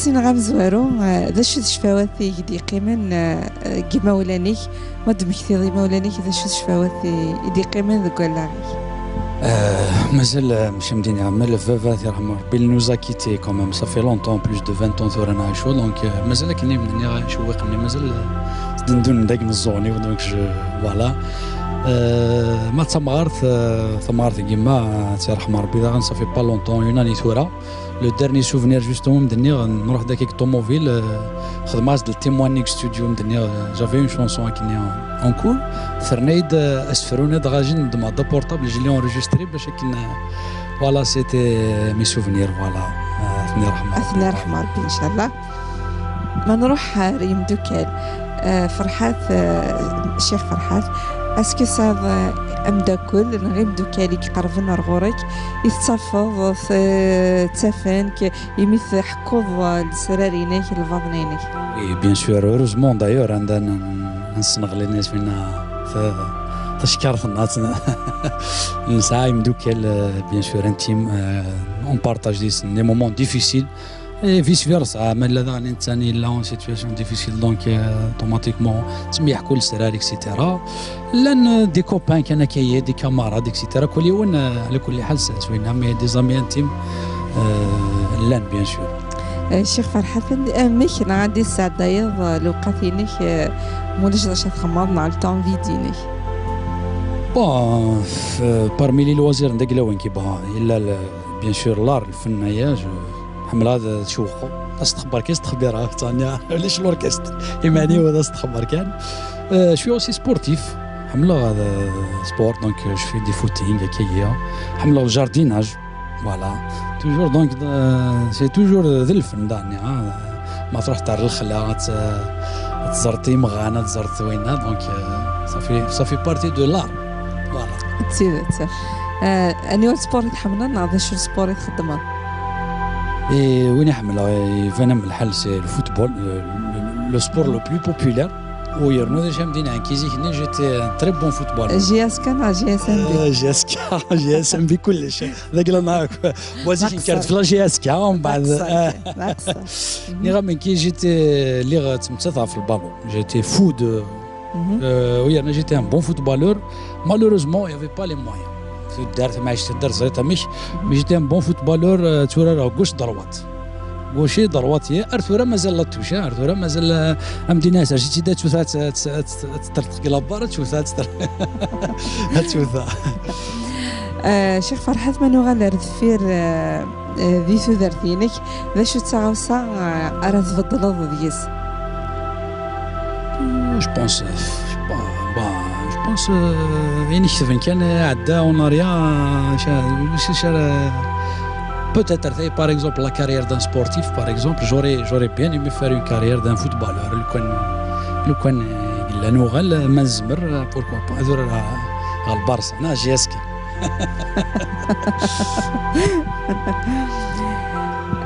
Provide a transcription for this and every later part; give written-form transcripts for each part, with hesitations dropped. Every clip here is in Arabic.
سين غام زوارو ذا شو شفاواتي دي قيمن كيما ولانيك ما دمكتي ذي مولانيك ذا شو شفاواتي دي قيمن ذو قلاغي مازال مش مديني عمل فافا يرحم ربي اللي نوزا كيتي كومام صافي لونتون بلوس دو 20 طون ثورا نعيشو دونك مازال كني مدني شوقني مازال ندون نداك نزوني دونك فوالا ما ثمارت كيما تيرحم ربي داغ صافي با لونتون يوناني ثورا لو ديرني سوفنير جوستومون مدني نروح داك الطوموبيل خدمات ديال تيموانيك ستوديو مدني جافي اون شونسون كني اون كور ثرنيد اسفروني دغاجي ندم هذا بورطابل جي لي اونجستري باش كنا فوالا سيتي مي سوفنير فوالا اثني رحم ربي ان شاء الله. ما نروح ريم دوكال فرحات الشيخ فرحات اسكو صاد امداكل نغيب دوكالي كيقربنا رغورك يتفض تافن يمث حكوض السرارينيك الفاضنينيك اي بيان سور هوروزمون دايور عندنا نصنغ الناس فينا تشكرت الناس نسعى مدوكال بيان سور انتيم اون بارطاج دي مومون ديفيسيل et vice versa mais là dans l'intani là en situation difficile donc automatiquement تسمي يحكوا للسرار اكسيتيرا لان دي كوبان كان كاي دي كاماراد اكسيتيرا كل يوم على كل حال سوينا مي دي زامي انتيم لان بيان سور. الشيخ فرحات ميك عندي السعاده يض لو قاتينيك مولش باش تخمضنا على التون فيديني بون بارمي لي لوازير نداك لوين كيبغى الا بيان سور لار الفن هي حمل هذا تشوقو استخبر كاس تخبيرها ثانيه علاش لوركست ايماني وهذا استخبر كان شويه اوسي سبورتيف حمل هذا سبور دونك جو في دي فوتينغ كيا حمل الجارديناج فوالا توجور دونك سي توجور ذا الفن داني ما تروح تاع الخلا تزرتي مغانا تزرت وينها دونك صافي بارتي دو لار فوالا تسيت اني سبور يتحملنا هذا شو سبور يخدمها et وين يحمل فانا من الحل سي الفوتبول لو سبور لو بلو بوبولير ويرنو ديجا مدينه كيزي هنا جيتي تري بون فوتبول جي اس كان جي اس ام بي جي اس ام بي كلش ذاك اللي معاك بوزيشن كانت في جي اس كا ومن بعد ني من كي جيتي اللي تمتثع في البالون جيتي فود ويرنا جيتي ان بون فوتبالور مالوروزمون يافي با لي مويان دارت ما عشت الدرس زيتها مش جيت ان بون فوتبالور تورا راه غوش دروات غوشي دروات هي ارثورا مازال لا توشا ارثورا مازال امدينا جيتي دات توثات تطرق لابار توثات توثا شيخ فرحات منو غالر ذفير ذي ثوثرتينك ذا شو تساوسا ارا تفضل ديس جو بونس يعني كيف كان عدا اوناريا peut-être par exemple la carrière d'un sportif par exemple j'aurais bien aimé faire une carrière d'un footballeur لو كان الا نوغل ما نزمر بوركوا با هذول على البارسا انا جيسكا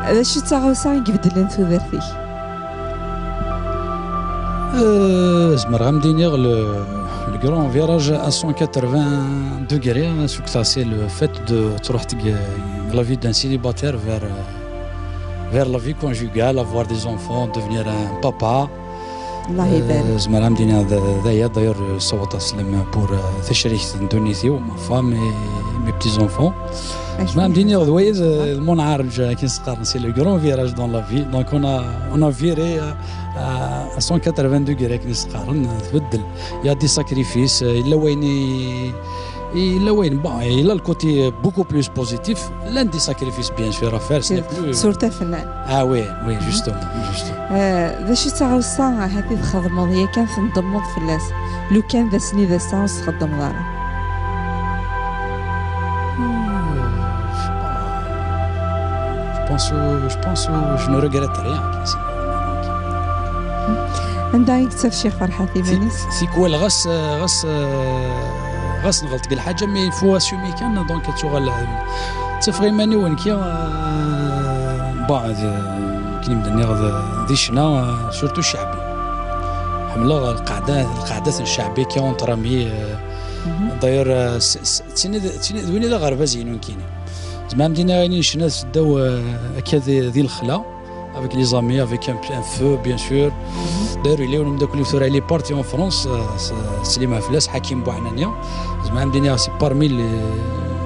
هذا شي تاغوسا يبدل انت ذرتي زمر غامديني le grand virage à 180 degrés, c'est le fait de la vie d'un célibataire vers la vie conjugale, avoir des enfants, devenir un papa. زعما مدينة هذايا داير صوت اسلم بور تشريك اندونيسيا وما فام مي بتي زونفون زعما مدينة ذويز مون عارج كي نسقارن سي لو غران فيراج دون لا في دونك اون فيري à 180 degrés كي نسقارن تبدل يا دي ساكريفيس الا وين با الا الكوتي بوكو بلوس بوزيتيف لان دي ساكريفيس بيان سور افير سي سورتا فنان وي جوستومون باش تعاوسا هذه الخدمه هي كان تنضمض في الناس لو كان ذا سني ذا ساوس تخدم دارا je pense je ne regrette rien عندها يكتب الشيخ فرحات إيمانيس سيكوال غاس نغلط كل حاجه مي فوا اسومي كان دونك تشغل تفغي ماني وين كي بعد كي نبدا ذي شنا سورتو الشعبي حمله القعدات الشعبيه كي اون ترامي داير تسني وين ذا غربه زينون كاين زعما مدينا غادي شنا داو هكا ذي الخلا avec les amis, avec un feu bien sûr. داروا لي داك اللي ثور عليه بارتي اون فرونس سليم عفلاس حكيم بوعنانيا زعما عندنا سي بارمي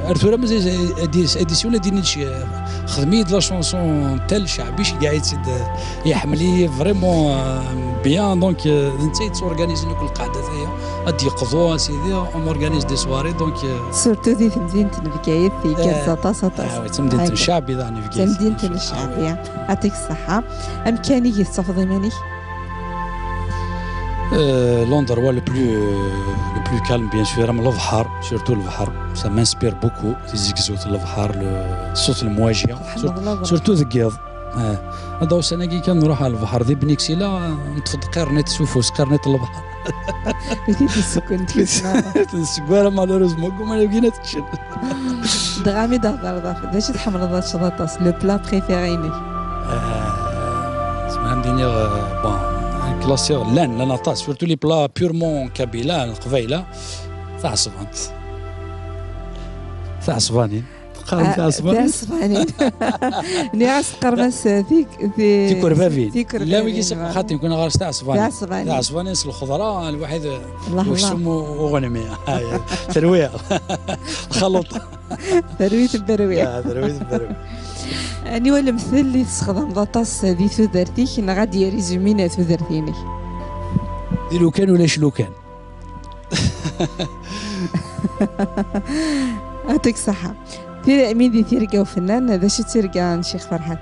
ارثورا مازال اديسيون ديال شي خدميت لا شونسون تال شعبي شي قاعد يتسد يحملي فريمون بيان دونك انت تورغانيزي كل القعده هي غادي يقضوا سيدي اون اورغانيز دي سواري دونك سورتو دي في مدينه بكايت في كازاطا سطاس مدينه الشعبي ذاني في كايت مدينه الشعبيه يعطيك الصحه امكانيه تستفضي مني l'endroit le plus calme bien sûr البحر surtout البحر ça m'inspire beaucoup تيزيكزوت البحر الصوت المواجهه surtout ذكيض هذا واش انا كي كنروح على البحر ذي بنيكسيلا نتفض قرنيت سوفوس قرنيت البحر بديت السكون السكواره مالوريزمون كما لقينا تشد دغامي دهضر داش تحمل هذا الشطاطاس لو بلا بريفيريني اسمها مدينه بون كلاسيغ لان لا نطاس سورتو لي بلا بيورمون كابيلان قبيله تاع صفانت تاع صفانين تاع صفانين نعس قرمس في كورفافيل لا مي كيسق خاطر يكون غير تاع صفانين تاع صفانين الخضره الواحد واش سمو غنمي ترويع خلط ترويت البرويع ترويت البرويع أني ولا مثل اللي تستخدم لاطاس ذي ثودرتيك أنا غادي ريزومينا ثودرتيني دي لو كان ولا شلو كان يعطيك الصحة تيرا أمين دي تيرقا وفنان هذا شي تيرقا نشيخ فرحات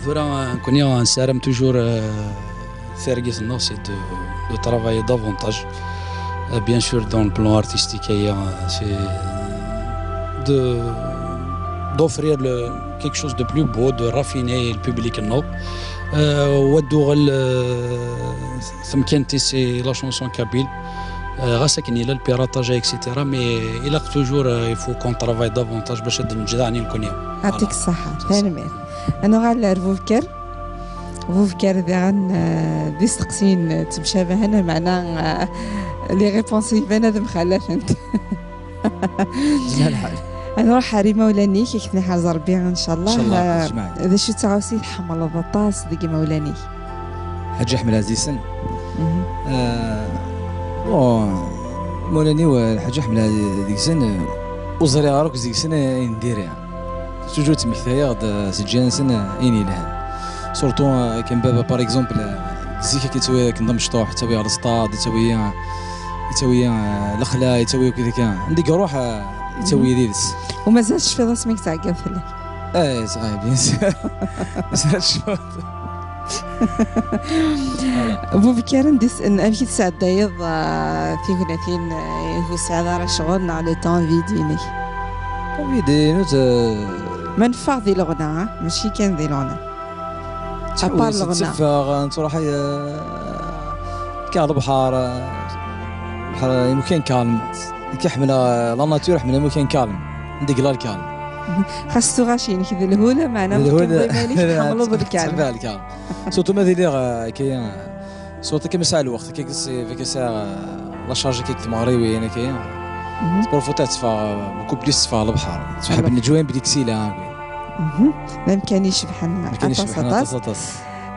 ثورا كوني نسارم توجور ثيرقيس النو سي دو ترافاي دافونتاج بيان سور دون البلان ارتستيك سي d'offrir quelque chose de plus beau, de raffiner le public. ثم كانت سي لا شونسون كابيل غاسكني لا البيراتاج اكسيتيرا مي الى توجور يفو كون ترافاي دافونتاج باش هاد الجدعني نكون يعطيك الصحة ثاني انا غال فوفكر ذان دي سقسين تمشابهنا معنا لي ريبونس بنادم خلاف انت زين الحال انا راح ريما ولاني كي كنا حاز ربي ان شاء الله هذا شو تعاوسي حمل البطاس ديك مولاني حاج احمد عزيزن مولاني والحاج احمد ديك السن وزري غاروك ديك السن نديرها توجو تمثايا غد سجان سن ايني لها سورتو كان بابا بار اكزومبل زيكا كيتسوي كنضم شطوح يتسوي على السطاد يتسوي الخلا يتسوي كذا كان عندك روح يتسوي ديدس ومازالش في راسك تعقل فيك صغير بيان سور مازالش بو بكارن ديس ان امشي تسعد دايض في هناثين هو سعد راه شغلنا على طون فيديني منفع ذي الغنى ماشي كان ذي الغنى ابار الغنى تفاغ تروح كان البحر مكان كالم كيحمل لا ناتور حمل مكان كالم عندك لا الكالم خاصو غاشين كذا الهوله معنا مالك حملوا بالكالم سورتو ما دير كاين صوت كما ساعه الوقت كي ساعه لا شارج كيك مغربي انا كاين بروفوتات تفا بوكو بليس تفا البحر تحب النجوين بديك سيلا ما كانيش بحال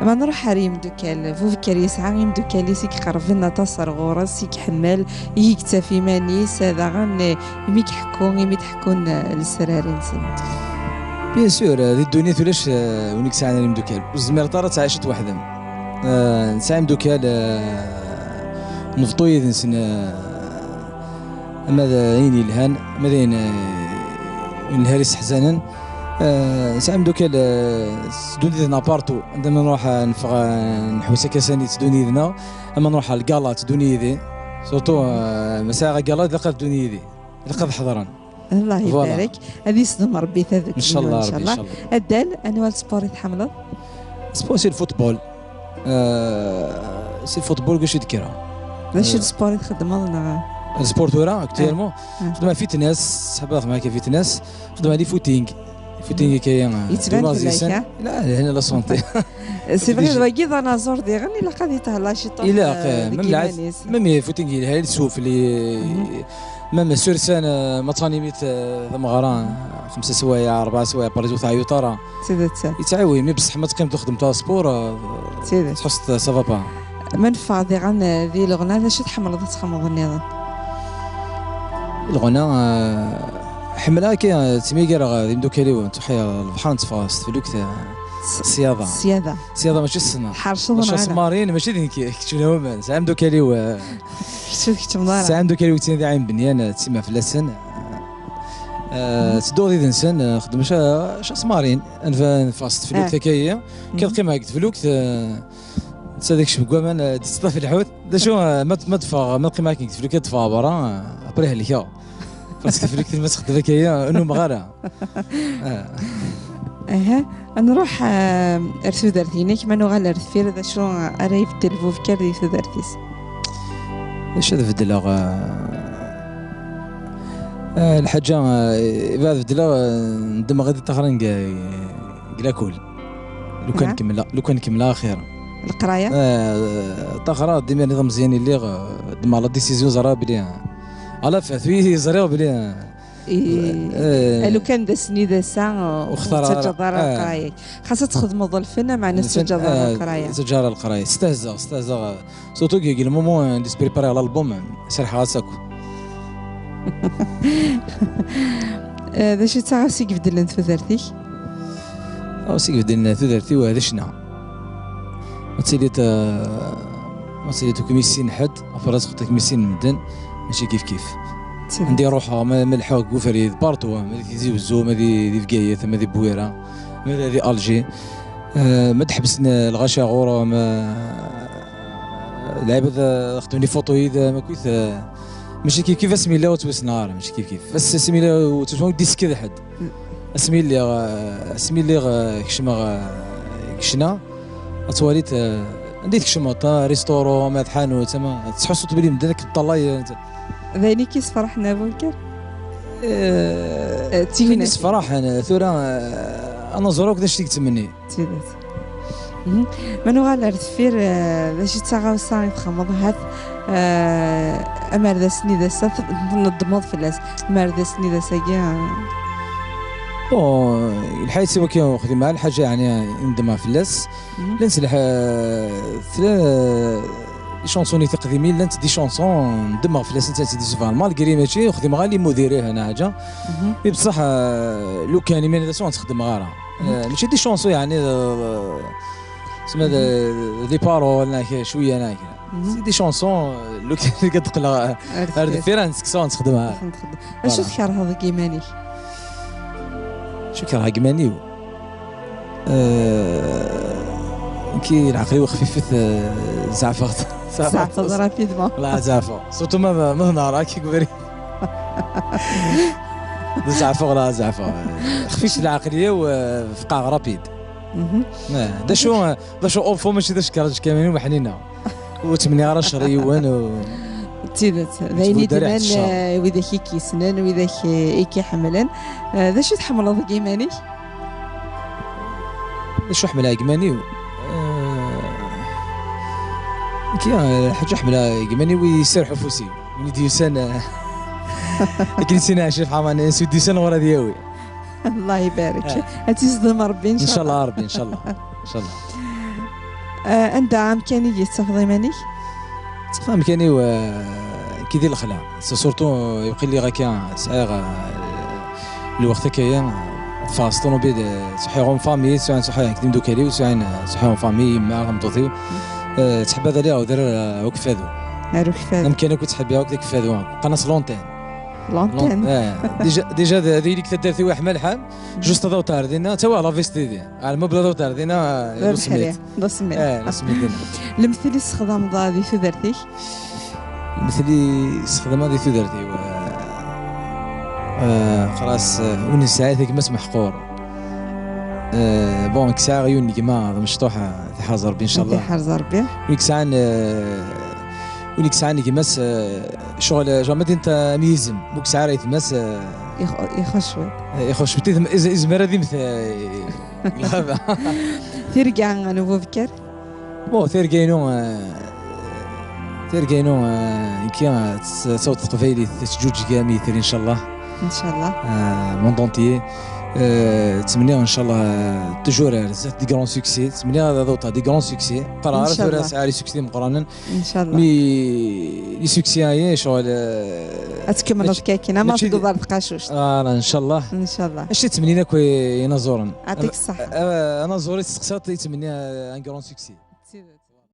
ما نروح حريم دوكال فوفكر يسعى يم دوكال يسيك قرب لنا تصر غورس يك حمال يكتفي مانيس هذا غن يميك حكون يميت حكون السرارين سن بيان سور هذه الدنيا ثلاش ونيك ساعه نيم دوكال وزمير طارت عاشت وحدهم نسايم دوكال نفطوي نسن ماذا يني الهان ماذا الهارس حزانا سام دوكا تدوني نابارتو عندما نروح نحوس كاساني تدوني ذنا اما نروح الكالا تدوني ذي سورتو مساء كالا لقى تدوني ذي لقى حضرا الله يبارك هذه صدم ربي هذاك ان شاء الله ربي ان شاء الله الدال انواع السبور يتحمل سبور سي الفوتبول سي الفوتبول كاش يذكرها واش السبور يخدم لنا السبور تورا اكتيرمون خدمه فيتنس حبات معاك فيتنس خدمه لي فوتينغ فوتينغ كاين يتبان لك لا هنا لا سونتي سي فري واكي انا زور دي غني لا قضيت على شي طون لا ميم فوتينغ هاي السوف اللي مام سورسان ما تانيميت ثم غران 5 سوايع 4 سوايع باريزو تاع يوتارا سيدات يتعاوي مي بصح ما تقيم تخدم تاع سبور سيدات تحس سافا با من فاضي غن ذي الغنى ذا شي تحمل تخمض النظام الغنى حملها كي تميقر غادي مدوكاليو تحيا البحر تفاست في الوقت السياده ماشي السنه حرشضنا ماشي سمارين ماشي ذيك شنو هما ساعه مدوكاليو شوف كتمضار ساعه مدوكاليو تي عين بنيان تسمى في اللسن تدور ذي نسن خدم شا سمارين نفاست في الوقت كايا كتقيم هكذا في الوقت تصدق شي كوامان تسطى في الحوت دا شو ما تفاغ ما تقيم هكذا في الوقت تفاغ برا ابريه ليا باسكو في الوقت ما تخدم كايا انه مغاره نروح ارثو درتينك ما نغال ارثفير ذا شو اريف تلفو فكر دي ثو درتيس ايش هذا بدلا الحاجه بعد بدلا ندم غادي تخرن كلاكول لو كان كمل خير القرايه تخرا ديما نظام مزيان اللي دم على ديسيزيون زرا بلي على فاتوي زرا بلي لو كان دسني دسا واختار تجدار القرايه خاصها تخدم ظلفنا مع نفس تجدار القرايه تجدار القرايه استهزا سورتو كي المومون دي بريباري على الالبوم سرح راسك هذا شي تاع سيك بدل ثوثرتي او سيك بدل ثوثرتي وهذا شنا ما تسيليت كميسين حد افراز خطك ميسين مدن ماشي كيف عندي روحها ملحق كوفريد بارتو ما دي وزو ما دي فكاية ما دي بويره ما دي الجي ما تحبسنا الغاشا غورا ما العباد خدمني فوتو اذا ما كويث ماشي كيف اسمي الله وتوس نهار ماشي كيف بس اسمي الله وتوس ديس كذا حد اسمي اللي كشنا اتواليت عندي كشما ريستورو ما حانوت تما تحسوا تبلي من ذاك الطلاي ذاني كيس فرحنا فولكر تيجي ناس فرح انا ثورا انا زروك داش تيك تمني تيدات منو غال ارتفير باش تساغاو ساي تخمض هات امر ذا سني ذا سات نضمض في الناس امر ذا سني ذا ساكيا الحياة سوا كي خدي مع الحاجه يعني ندمها في اللاس لنس دي شونسوني تقديمين لانت دي شونسون ندمها في اللاس انت دي سوفان مالغري ماشي خدي غالي مديريه هنا حاجه بصح لو كان ايمانيزاسيون تخدم غارة ماشي دي شونسون يعني سما دي بارول شويه هناك دي شونسون لو كان كتقلا هاد فيرانس كسون تخدمها شو تكره هذا كيماني شو كره كيماني كي العقلي وخفيفة زعفة رابيدمون لا زعفة صوتو ما نهار كي كبري زعفة ولا زعفة خفيف العقلية وفقاع رابيد دا شو اوفو ماشي داش كراج كاملين وحنينة وتمني غير شريوان تيدت ذايني دمان وذاك كيسنان وذاك ايكي حملان ذا شو تحمل هذا كيماني شو حملها كيماني كي حاجه حملها كيماني ويسرحوا فوسي من ديوسان لكن سينا شوف حمان سو ديوسان ورا دياوي الله يبارك تيصدم ربي ان شاء الله ربي ان شاء الله ان شاء الله انت امكانيه تفضي ماني امكاني كي دير الخلا سورتو يبقي لي غاكا صغير الوقت كاين فاس طوموبيل صحيحهم فامي سواء صحيح كديم دوكالي وسواء صحيحهم فامي ما غنطوطيو تحب هذا ليها ودار وكفادو امكانك تحبها وكذا كفادو قناص لونتين ديجا هذه اللي كنت دارتي واحد ملحان جوست هذا وطار دينا تا لا فيستي دي على ما بلا وطار دينا نص ميت المثلي استخدام ضادي في درتي المثلي استخدام ضادي في درتي خلاص وني ساعات ما اسمح حقور بون كساع عيوني كيما مشطوحه في حاضر ربي ان شاء الله في حاضر ربي ونيك ساعه كيما شغل جامد انت ميزم بوك ساعه ريت ماس يخش بتي ازمر هذه مثل لا ترجع نوفو فكر بون ترجعينو ترجعينو كي صوت قبيلي تجوج كامي ان شاء الله ان شاء الله موند اونتيي تمنيها ان شاء الله توجور دي غران سوكسي تمنيها دوطا دي غران سوكسي ترى عارف راس عاري سوكسي مقرانا ان شاء الله مي سوكسي هاي شغل اتكمل كاكينا ما تقدر بقاشوش ان شاء الله ان شاء الله اش تمنينا كوي ينازورن يعطيك الصحه انا زوري تسقسات يتمنيها ان غران سوكسي